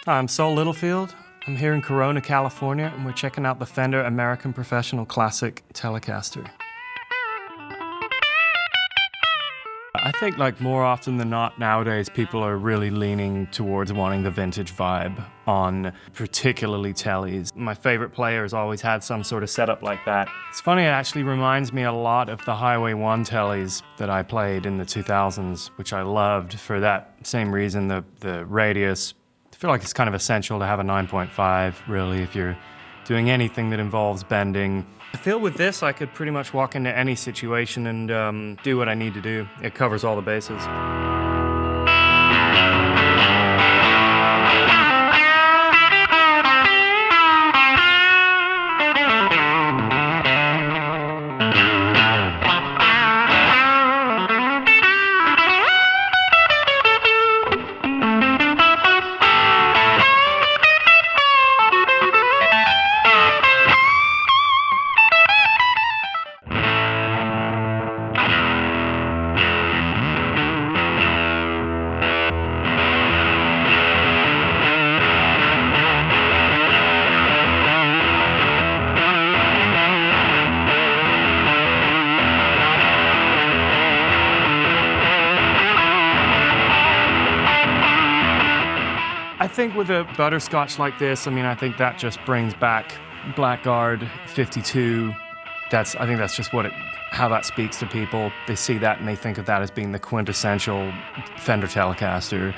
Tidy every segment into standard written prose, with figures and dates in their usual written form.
Hi, I'm Sol Littlefield. I'm here in Corona, California, and we're checking out the Fender American Professional Classic Telecaster. I think like more often than not nowadays, people are really leaning towards wanting the vintage vibe on particularly teles. My favorite player has always had some sort of setup like that. It's funny, it actually reminds me a lot of the Highway 1 teles that I played in the 2000s, which I loved for that same reason, the radius. I feel like it's kind of essential to have a 9.5, really, if you're doing anything that involves bending. I feel with this, I could pretty much walk into any situation and do what I need to do. It covers all the bases. I think with a Butterscotch like this, I think that just brings back Blackguard 52. I think that's just how that speaks to people. They see that and they think of that as being the quintessential Fender Telecaster.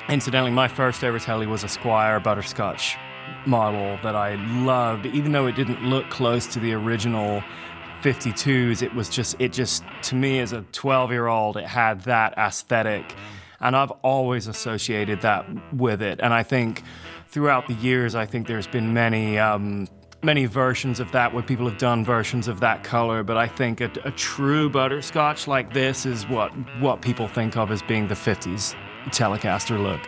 Incidentally, my first ever Tele was a Squier Butterscotch model that I loved. Even though it didn't look close to the original 52s, it just, to me as a 12-year-old, it had that aesthetic. And I've always associated that with it. And I think throughout the years, I think there's been many versions of that where people have done versions of that color. But I think a true Butterscotch like this is what people think of as being the 50s Telecaster look.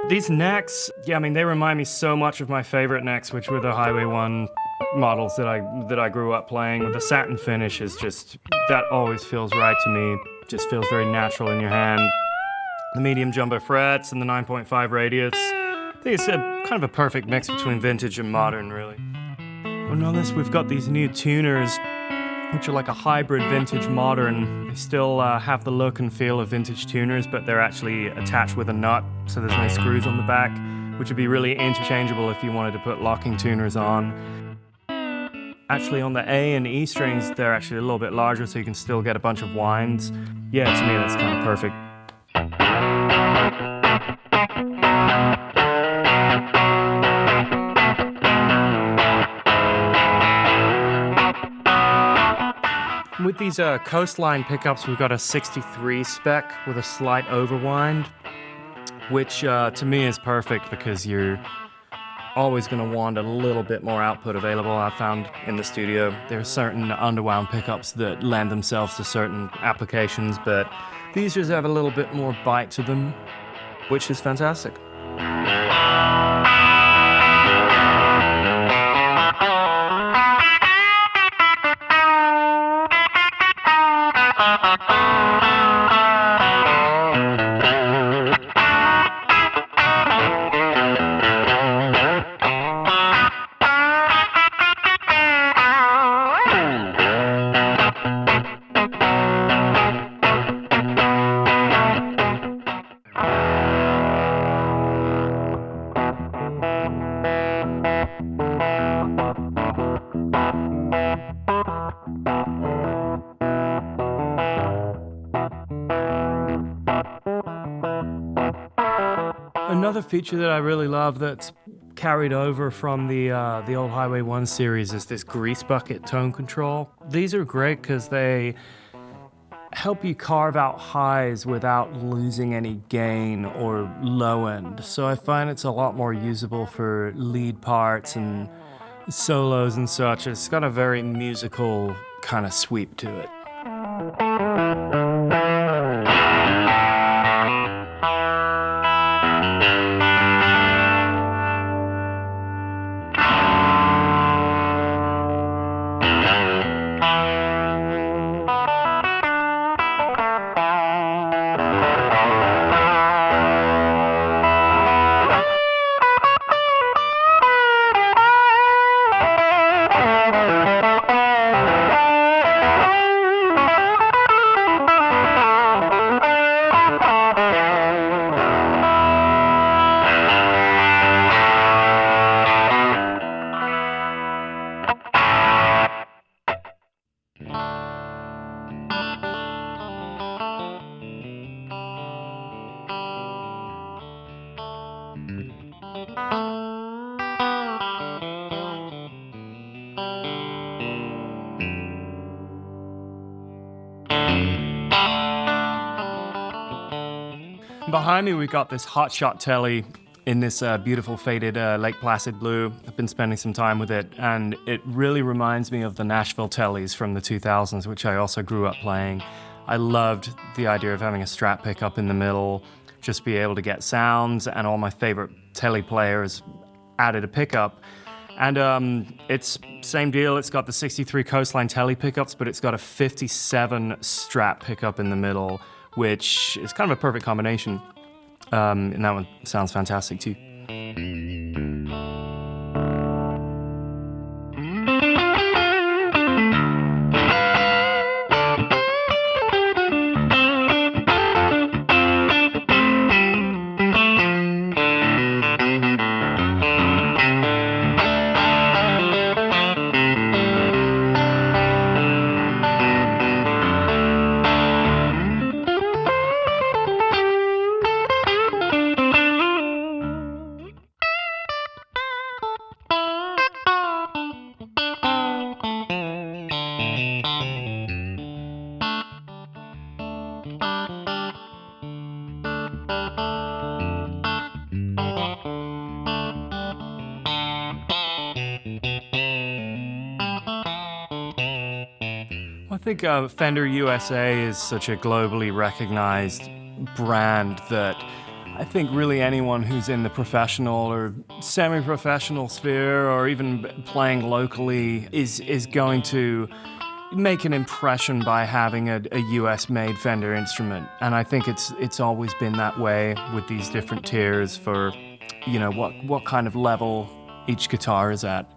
These necks, they remind me so much of my favorite necks, which were the Highway 1 models that I grew up playing. The satin finish is just, that always feels right to me. Just feels very natural in your hand. The medium jumbo frets and the 9.5 radius. I think it's kind of a perfect mix between vintage and modern, really. Oh, notice we've got these new tuners, which are like a hybrid vintage modern. They still have the look and feel of vintage tuners, but they're actually attached with a nut, so there's no screws on the back, which would be really interchangeable if you wanted to put locking tuners on. Actually, on the A and E strings, they're actually a little bit larger, so you can still get a bunch of winds. Yeah, to me, that's kind of perfect. With these Coastline pickups, we've got a 63 spec with a slight overwind, which to me is perfect because you're always going to want a little bit more output available. I've found in the studio there are certain underwound pickups that lend themselves to certain applications, but these just have a little bit more bite to them, which is fantastic. Another feature that I really love that's carried over from the old Highway 1 series is this grease bucket tone control. These are great because they help you carve out highs without losing any gain or low end. So I find it's a lot more usable for lead parts and solos and such. It's got a very musical kind of sweep to it. Behind me, we've got this Hotshot Telly in this beautiful faded Lake Placid blue. I've been spending some time with it, and it really reminds me of the Nashville Tellys from the 2000s, which I also grew up playing. I loved the idea of having a Strat pickup in the middle, just be able to get sounds, and all my favorite Telly players added a pickup. And it's same deal, it's got the 63 Coastline Telly pickups, but it's got a 57 Strat pickup in the middle, which is kind of a perfect combination. And that one sounds fantastic too. I think Fender USA is such a globally recognized brand that I think really anyone who's in the professional or semi-professional sphere or even playing locally is going to make an impression by having a US-made Fender instrument. And I think it's always been that way with these different tiers for, you know, what kind of level each guitar is at.